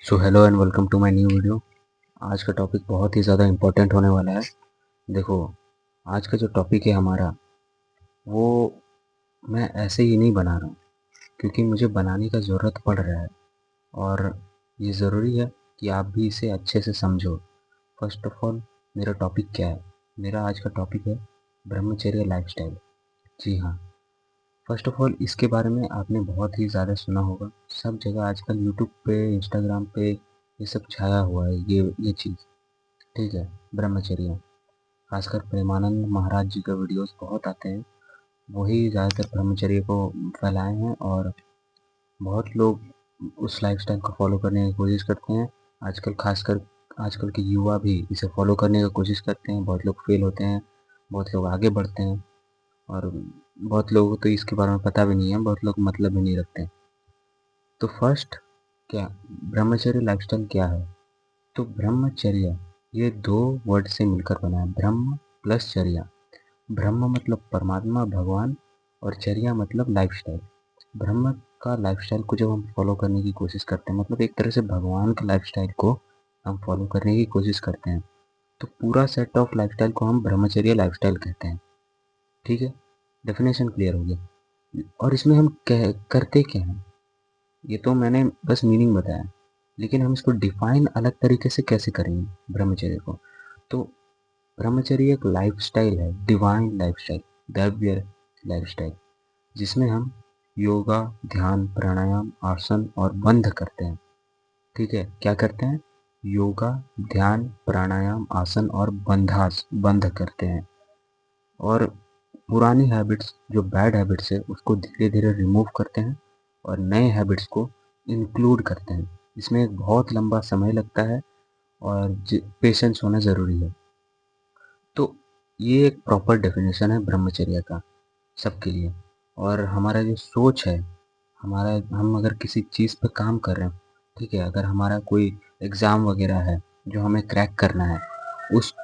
So hello and welcome to my new video. आज का topic बहुत ही ज़्यादा इम्पोर्टेंट होने वाला है। देखो, आज का जो टॉपिक है हमारा, वो मैं ऐसे ही नहीं बना रहा हूँ, क्योंकि मुझे बनाने का ज़रूरत पड़ रहा है और ये ज़रूरी है कि आप भी इसे अच्छे से समझो। फर्स्ट ऑफ ऑल, मेरा टॉपिक क्या है? मेरा आज का टॉपिक है ब्रह्मचर्य लाइफस्टाइल। जी हाँ, फर्स्ट ऑफ ऑल इसके बारे में आपने बहुत ही ज़्यादा सुना होगा। सब जगह आजकल यूट्यूब पे, इंस्टाग्राम पे ये सब छाया हुआ है, ये चीज़। ठीक है, ब्रह्मचर्य। खासकर प्रेमानंद महाराज जी का वीडियोस बहुत आते हैं। वही ज़्यादातर ब्रह्मचर्य को फैलाए हैं और बहुत लोग उस लाइफ़स्टाइल को फ़ॉलो करने की कोशिश करते हैं। आजकल खासकर आजकल के युवा भी इसे फ़ॉलो करने की कोशिश करते हैं। बहुत लोग फ़ेल होते हैं, बहुत लोग आगे बढ़ते हैं और बहुत लोगों को तो इसके बारे में पता भी नहीं है, बहुत लोग मतलब भी नहीं रखते। तो फर्स्ट, क्या ब्रह्मचर्य लाइफ़स्टाइल क्या है? तो ब्रह्मचर्य ये 2 वर्ड से मिलकर बना है, ब्रह्म प्लस चर्या। ब्रह्म मतलब परमात्मा, भगवान, और चर्या मतलब लाइफस्टाइल। ब्रह्म का लाइफस्टाइल को जब हम फॉलो करने की कोशिश करते हैं, मतलब एक तरह से भगवान के लाइफस्टाइल को हम फॉलो करने की कोशिश करते हैं, तो पूरा सेट ऑफ लाइफस्टाइल को हम ब्रह्मचर्य लाइफस्टाइल कहते हैं। ठीक है, डेफिनेशन क्लियर हो गया। और इसमें हम करते क्या हैं, ये तो मैंने बस मीनिंग बताया, लेकिन हम इसको डिफाइन अलग तरीके से कैसे करेंगे ब्रह्मचर्य को? तो ब्रह्मचर्य एक लाइफस्टाइल है, डिवाइन लाइफस्टाइल, दैव्य लाइफस्टाइल, जिसमें हम योगा, ध्यान, प्राणायाम, आसन और बंध करते हैं। ठीक है, क्या करते हैं? योगा, ध्यान, प्राणायाम, आसन और बंध करते हैं। और पुरानी हैबिट्स, जो बैड हैबिट्स है, उसको धीरे धीरे रिमूव करते हैं और नए हैबिट्स को इंक्लूड करते हैं। इसमें एक बहुत लंबा समय लगता है और पेशेंस होना ज़रूरी है। तो ये एक प्रॉपर डेफिनेशन है ब्रह्मचर्य का सबके लिए। और हमारा जो सोच है, हमारा हम अगर किसी चीज़ पे काम कर रहे हैं, ठीक है, अगर हमारा कोई एग्ज़ाम वगैरह है जो हमें क्रैक करना है, उस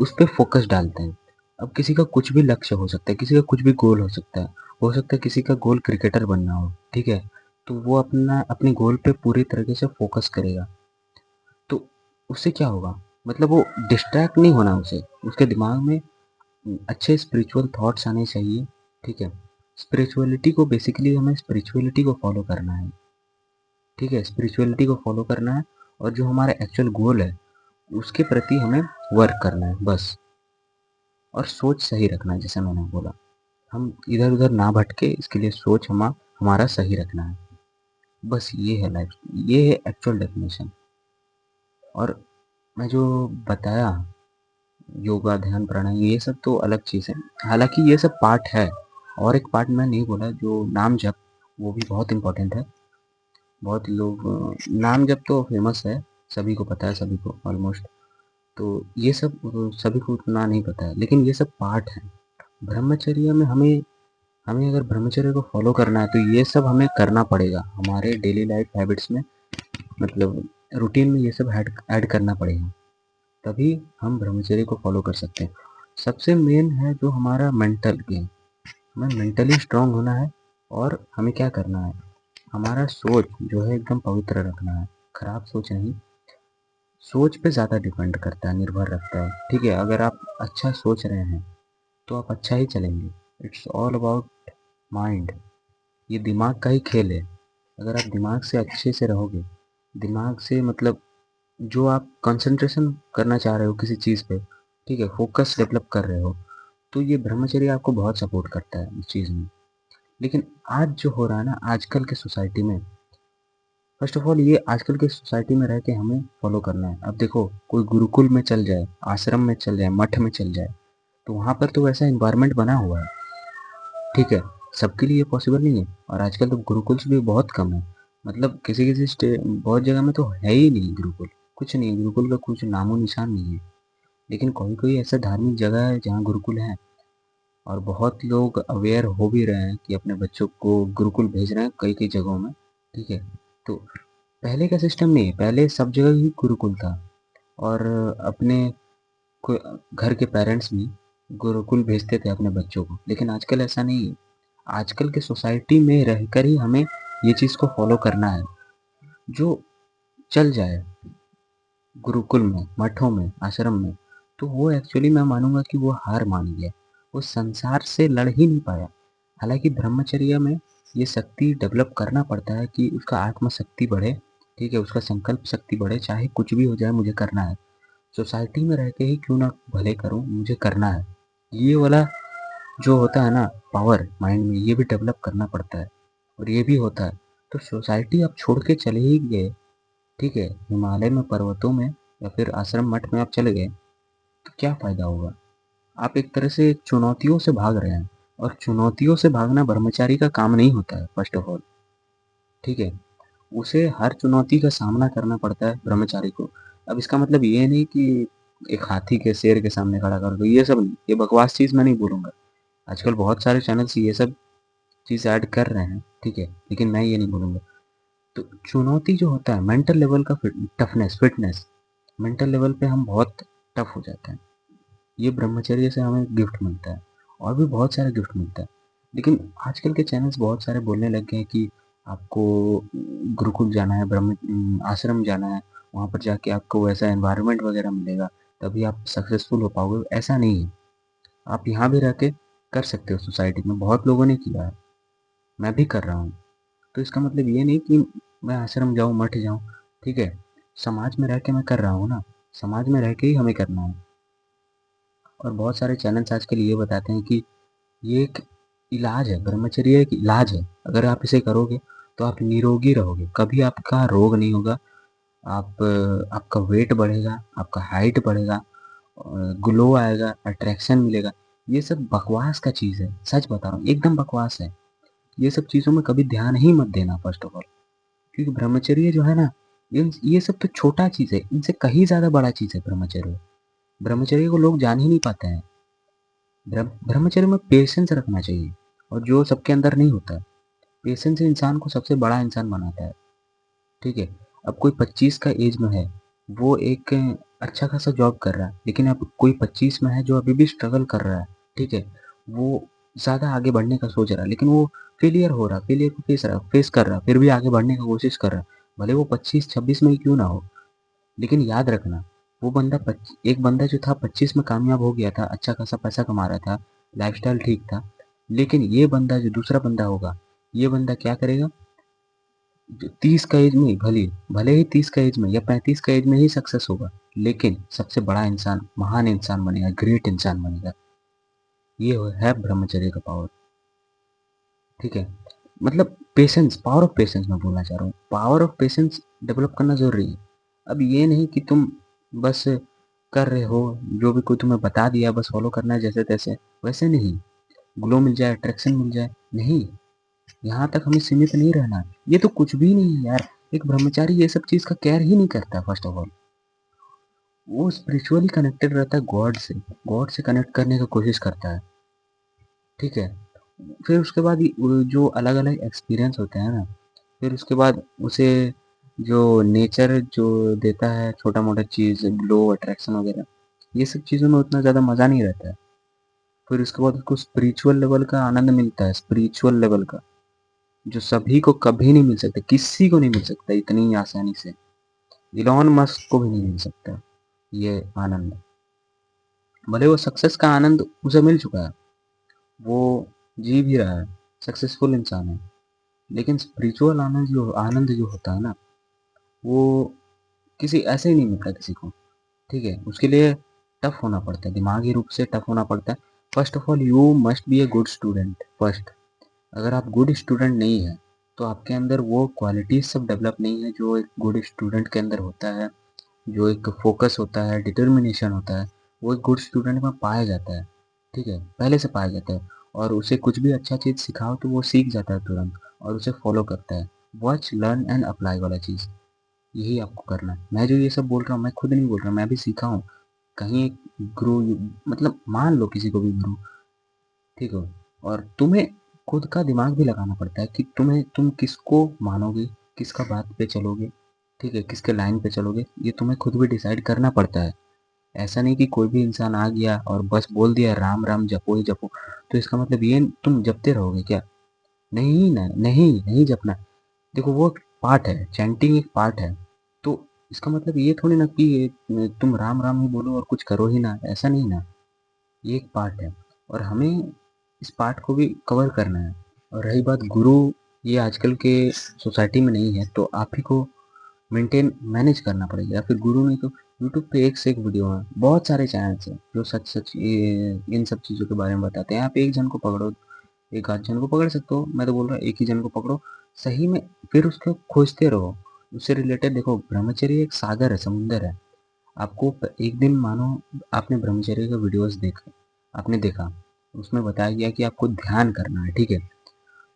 उस पे फोकस डालते हैं। अब किसी का कुछ भी लक्ष्य हो सकता है, किसी का कुछ भी गोल हो सकता है। हो सकता है किसी का गोल क्रिकेटर बनना हो, ठीक है, तो वो अपने गोल पे पूरी तरीके से फोकस करेगा। तो उससे क्या होगा, मतलब वो डिस्ट्रैक्ट नहीं होना उसे, उसके दिमाग में अच्छे स्पिरिचुअल थॉट्स आने चाहिए। ठीक है, स्पिरिचुअलिटी को बेसिकली हमें स्पिरिचुअलिटी को फॉलो करना है। ठीक है, स्पिरिचुअलिटी को फॉलो करना है और जो हमारा एक्चुअल गोल है उसके प्रति हमें वर्क करना है बस। और सोच सही रखना है, जैसे मैंने बोला, हम इधर उधर ना भटके, इसके लिए सोच हमारा सही रखना है। बस ये है लाइफ, ये है एक्चुअल डेफिनेशन। और मैं जो बताया, योगा, ध्यान, प्राणायाम, ये सब तो अलग चीज़ है। हालाँकि ये सब पार्ट है, और एक पार्ट मैं नहीं बोला, जो नाम जप, वो भी बहुत इम्पोर्टेंट है। बहुत लोग नाम जप तो फ़ेमस है, सभी को पता है, सभी को ऑलमोस्ट। तो ये सब सभी को उतना नहीं पता है, लेकिन ये सब पार्ट है। ब्रह्मचर्य में हमें हमें अगर ब्रह्मचर्य को फ़ॉलो करना है, तो ये सब हमें करना पड़ेगा हमारे डेली लाइफ़ हैबिट्स में, मतलब रूटीन में ये सब ऐड ऐड करना पड़ेगा। तभी हम ब्रह्मचर्य को फॉलो कर सकते हैं। सबसे मेन है जो हमारा मेंटल गेम, हमें मेंटली स्ट्रांग होना है। और हमें क्या करना है, हमारा सोच जो है एकदम पवित्र रखना है, खराब सोच नहीं। सोच पे ज़्यादा डिपेंड करता है, निर्भर रखता है। ठीक है, अगर आप अच्छा सोच रहे हैं तो आप अच्छा ही चलेंगे। इट्स ऑल अबाउट माइंड, ये दिमाग का ही खेल है। अगर आप दिमाग से अच्छे से रहोगे, दिमाग से मतलब जो आप कंसंट्रेशन करना चाह रहे हो किसी चीज़ पे, ठीक है, फोकस डेवलप कर रहे हो, तो ये ब्रह्मचर्य आपको बहुत सपोर्ट करता है उस चीज़ में। लेकिन आज जो हो रहा है ना, आजकल के सोसाइटी में, फर्स्ट ऑफ ऑल ये आजकल के सोसाइटी में रह के हमें फॉलो करना है। अब देखो, कोई गुरुकुल में चल जाए, आश्रम में चल जाए, मठ में चल जाए, तो वहाँ पर तो वैसा इन्वायरमेंट बना हुआ है। ठीक है, सबके लिए पॉसिबल नहीं है, और आजकल तो गुरुकुल्स भी बहुत कम है। मतलब किसी किसी स्टे बहुत जगह में तो है ही नहीं गुरुकुल, कुछ नहीं, गुरुकुल का कुछ नामो निशान नहीं है। लेकिन कोई कोई ऐसा धार्मिक जगह है जहाँ गुरुकुल है, और बहुत लोग अवेयर हो भी रहे हैं कि अपने बच्चों को गुरुकुल भेज रहे हैं कई कई जगहों में। ठीक है, तो पहले का सिस्टम नहीं है, पहले सब जगह ही गुरुकुल था। और अपने घर के पेरेंट्स भी गुरुकुल भेजते थे अपने बच्चों को, लेकिन आजकल ऐसा नहीं है। आजकल के सोसाइटी में रहकर ही हमें ये चीज़ को फॉलो करना है। जो चल जाए गुरुकुल में, मठों में, आश्रम में, तो वो एक्चुअली मैं मानूँगा कि वो हार मान गया। वो संसार से लड़ ही नहीं पाया। हालाँकि ब्रह्मचर्य में ये शक्ति डेवलप करना पड़ता है कि उसका आत्मशक्ति बढ़े, ठीक है? उसका संकल्प शक्ति बढ़े, चाहे कुछ भी हो जाए मुझे करना है। सोसाइटी में रह के ही क्यों ना भले करूँ, मुझे करना है। ये वाला जो होता है ना पावर माइंड में, ये भी डेवलप करना पड़ता है और ये भी होता है। तो सोसाइटी आप छोड़ के चले ही गए, ठीक है? हिमालय में, पर्वतों में या फिर आश्रम मठ में आप चले गए, तो क्या फ़ायदा होगा? आप एक तरह से चुनौतियों से भाग रहे हैं और चुनौतियों से भागना ब्रह्मचारी का काम नहीं होता है फर्स्ट ऑफ ऑल, ठीक है? उसे हर चुनौती का सामना करना पड़ता है ब्रह्मचारी को। अब इसका मतलब ये नहीं कि एक हाथी के शेर के सामने खड़ा कर दो, ये सब नहीं, ये बकवास चीज़ मैं नहीं बोलूँगा। आजकल बहुत सारे चैनल्स ये सब चीज़ ऐड कर रहे हैं, ठीक है? लेकिन मैं ये नहीं बोलूँगा। तो चुनौती जो होता है मेंटल लेवल का टफनेस, फिटनेस, मेंटल लेवल पे हम बहुत टफ हो जाते हैं। ये ब्रह्मचर्य से हमें गिफ्ट मिलता है और भी बहुत सारे गिफ्ट मिलता है। लेकिन आजकल के चैनल्स बहुत सारे बोलने लग गए हैं कि आपको गुरुकुल जाना है, आश्रम जाना है, वहाँ पर जाके आपको वैसा एनवायरनमेंट वगैरह मिलेगा, तभी आप सक्सेसफुल हो पाओगे। ऐसा नहीं है। आप यहाँ भी रह के कर सकते हो सोसाइटी में, बहुत लोगों ने किया है, मैं भी कर रहा हूँ। तो इसका मतलब ये नहीं कि मैं आश्रम जाऊँ, मठ जाऊँ, ठीक है? समाज में रह के मैं कर रहा हूँ ना, समाज में रह के ही हमें करना है। और बहुत सारे चैनल्स आजकल ये बताते हैं कि ये एक इलाज है, ब्रह्मचर्य एक इलाज है। अगर आप इसे करोगे तो आप निरोगी रहोगे, कभी आपका रोग नहीं होगा। आप आपका वेट बढ़ेगा, आपका हाइट बढ़ेगा, ग्लो आएगा, अट्रैक्शन मिलेगा। ये सब बकवास का चीज़ है, सच बता रहा हूँ, एकदम बकवास है। ये सब चीज़ों में कभी ध्यान ही मत देना फर्स्ट ऑफ ऑल, क्योंकि ब्रह्मचर्य जो है ना, इन ये सब तो छोटा चीज़ है, इनसे कहीं ज़्यादा बड़ा चीज़ है ब्रह्मचर्य। ब्रह्मचर्य को लोग जान ही नहीं पाते हैं। ब्रह्मचर्य में पेशेंस रखना चाहिए और जो सबके अंदर नहीं होता है। पेशेंस इंसान को सबसे बड़ा इंसान बनाता है, ठीक है? अब कोई 25 का एज में है, वो एक अच्छा खासा जॉब कर रहा है, लेकिन अब कोई 25 में है जो अभी भी स्ट्रगल कर रहा है, ठीक है? वो ज़्यादा आगे बढ़ने का सोच रहा है, लेकिन वो फेलियर हो रहा है, फेलियर को फेस कर रहा है, फिर भी आगे बढ़ने की कोशिश कर रहा है। भले वो 25-26 में ही क्यों ना हो, लेकिन याद रखना, वो बंदा एक बंदा जो था 25 में कामयाब हो गया था, अच्छा खासा पैसा कमा रहा था, लाइफ़स्टाइल ठीक था। लेकिन ये बंदा जो दूसरा बंदा होगा, ये बंदा क्या करेगा? जो 30 का एज में भले भले ही 30 का एज में या 35 का एज में ही सक्सेस होगा, लेकिन सबसे बड़ा इंसान, महान इंसान बनेगा, ग्रेट इंसान बनेगा। ये है ब्रह्मचर्य का पावर, ठीक है? मतलब पेशेंस, पावर ऑफ पेशेंस मैं बोलना चाह रहा हूँ। पावर ऑफ पेशेंस डेवलप करना ज़रूरी है। अब ये नहीं कि तुम बस कर रहे हो, जो भी कोई तुम्हें बता दिया बस फॉलो करना है जैसे-तैसे, वैसे नहीं। ग्लो मिल जाए, अट्रैक्शन मिल जाए, नहीं। यहाँ तक हमें सीमित नहीं रहना। ये तो कुछ भी नहीं है यार। एक ब्रह्मचारी ये सब चीज़ का केयर ही नहीं करता फर्स्ट ऑफ ऑल। वो स्पिरिचुअली कनेक्टेड रहता है गॉड से कनेक्ट करने की कोशिश करता है, ठीक है? फिर उसके बाद वो जो अलग-अलग एक्सपीरियंस होते हैं ना, फिर उसके बाद उसे जो नेचर जो देता है छोटा-मोटा चीज़, ग्लो, अट्रैक्शन वगैरह, ये सब चीज़ों में उतना ज़्यादा मज़ा नहीं रहता है। फिर उसके बाद उसको स्पिरिचुअल लेवल का आनंद मिलता है, स्पिरिचुअल लेवल का, जो सभी को कभी नहीं मिल सकता, किसी को नहीं मिल सकता इतनी आसानी से। इलॉन मस्क को भी नहीं मिल सकता ये आनंद। भले वो सक्सेस का आनंद उसे मिल चुका है, वो जी भी रहा है, सक्सेसफुल इंसान है। लेकिन स्पिरिचुअल आनंद जो होता है ना, वो किसी ऐसे ही नहीं मिलता किसी को, ठीक है? उसके लिए टफ होना पड़ता है, दिमागी रूप से टफ होना पड़ता है। First of all you must be a good student first. अगर आप गुड स्टूडेंट नहीं हैं, तो आपके अंदर वो क्वालिटीज़ सब डेवलप नहीं है जो एक गुड स्टूडेंट के अंदर होता है, जो एक फ़ोकस होता है, डिटर्मिनेशन होता है, वो एक गुड स्टूडेंट में पाया जाता है, ठीक है? पहले से पाया जाता है और उसे कुछ भी अच्छा चीज़ सिखाओ तो वो सीख जाता है तुरंत और उसे फ़ॉलो करता है। वॉच, लर्न एंड अप्लाई वाला चीज़, यही आपको करना है। मैं जो ये सब बोल रहा हूँ, मैं खुद नहीं बोल रहा, मैं भी सीखा हूँ। कहीं एक गुरु, मतलब मान लो किसी को भी गुरु, ठीक है? और तुम्हें खुद का दिमाग भी लगाना पड़ता है कि तुम किसको मानोगे, किसका बात पे चलोगे, ठीक है? किसके लाइन पे चलोगे, ये तुम्हें खुद भी डिसाइड करना पड़ता है। ऐसा नहीं कि कोई भी इंसान आ गया और बस बोल दिया राम राम जपो ही जपो, तो इसका मतलब ये तुम जपते रहोगे क्या? नहीं ना, नहीं नहीं जपना। देखो वो एक पार्ट है, चैंटिंग एक पार्ट है। तो इसका मतलब ये थोड़ी ना कि तुम राम राम ही बोलो और कुछ करो ही ना, ऐसा नहीं ना। ये एक पार्ट है और हमें इस पार्ट को भी कवर करना है। और रही बात गुरु, ये आजकल के सोसाइटी में नहीं है, तो आप ही को मेंटेन मैनेज करना पड़ेगा, या फिर गुरु नहीं तो यूट्यूब पे एक से एक वीडियो है, बहुत सारे चैनल्स हैं जो सच सच इन सब चीज़ों के बारे में बताते हैं। आप एक जन को पकड़ो, एक आध जन को पकड़ सकते हो, मैं तो बोल रहा हूँ एक ही जन को पकड़ो सही में, फिर उसको खोजते रहो। उससे रिलेटेड देखो, ब्रह्मचर्य एक सागर है, समुंदर है। आपको एक दिन मानो आपने ब्रह्मचर्य का वीडियोस देखा, आपने देखा, उसमें बताया गया कि आपको ध्यान करना है, ठीक है।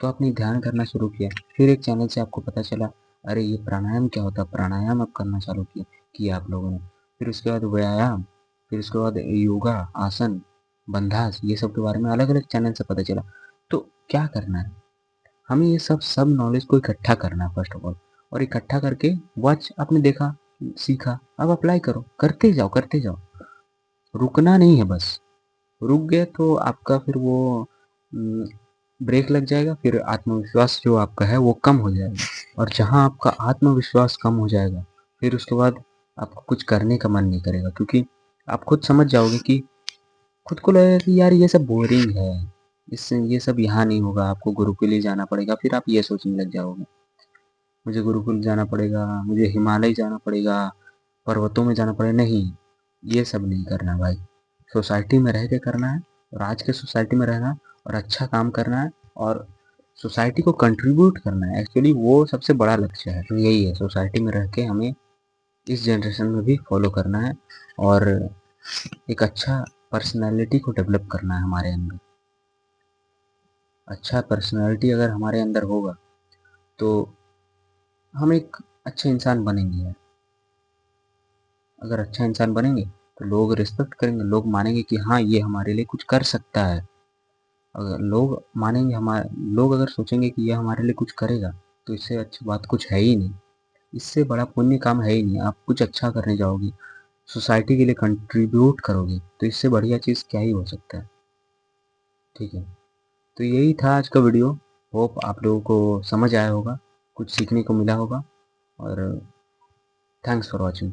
तो आपने ध्यान करना शुरू किया, फिर एक चैनल से आपको पता चला अरे ये प्राणायाम क्या होता है, प्राणायाम आप करना चालू किया आप लोगों ने। फिर उसके बाद व्यायाम, फिर उसके बाद योगा, आसन, बंधास, ये सब के बारे में अलग अलग चैनल से पता चला। तो क्या करना है, हमें ये सब नॉलेज को इकट्ठा करना है फर्स्ट ऑफ ऑल। और इकट्ठा करके वॉच, आपने देखा, सीखा, अब अप्लाई करो, करते जाओ करते जाओ, रुकना नहीं है बस। रुक गए तो आपका फिर वो ब्रेक लग जाएगा, फिर आत्मविश्वास जो आपका है वो कम हो जाएगा। और जहाँ आपका आत्मविश्वास कम हो जाएगा, फिर उसके बाद आपको कुछ करने का मन नहीं करेगा, क्योंकि आप खुद समझ जाओगे कि खुद को लगेगा कि यार ये सब बोरिंग है, इससे ये सब यहाँ नहीं होगा, आपको गुरुकुल ही जाना पड़ेगा। फिर आप ये सोचने लग जाओगे मुझे गुरुकुल जाना पड़ेगा, मुझे हिमालय जाना पड़ेगा, पर्वतों में जाना पड़ेगा। नहीं, ये सब नहीं करना भाई, सोसाइटी में रह के करना है। और आज के सोसाइटी में रहना और अच्छा काम करना है और सोसाइटी को कंट्रीब्यूट करना है, एक्चुअली वो सबसे बड़ा लक्ष्य है। तो यही है, सोसाइटी में रह के हमें इस जनरेशन में भी फॉलो करना है और एक अच्छा पर्सनैलिटी को डेवलप करना है हमारे अंदर। अच्छा पर्सनैलिटी अगर हमारे अंदर होगा तो हम एक अच्छे इंसान बनेंगे यार। अगर अच्छा इंसान बनेंगे तो लोग रिस्पेक्ट करेंगे, लोग मानेंगे कि हाँ ये हमारे लिए कुछ कर सकता है। अगर लोग मानेंगे, हमारे लोग अगर सोचेंगे कि ये हमारे लिए कुछ करेगा, तो इससे अच्छी बात कुछ है ही नहीं, इससे बड़ा पुण्य काम है ही नहीं। आप कुछ अच्छा करने जाओगे, सोसाइटी के लिए कंट्रीब्यूट करोगे, तो इससे बढ़िया चीज़ क्या ही हो सकता है, ठीक है। तो यही था आज का वीडियो, होप आप लोगों को समझ आया होगा, कुछ सीखने को मिला होगा। और थैंक्स फॉर वॉचिंग।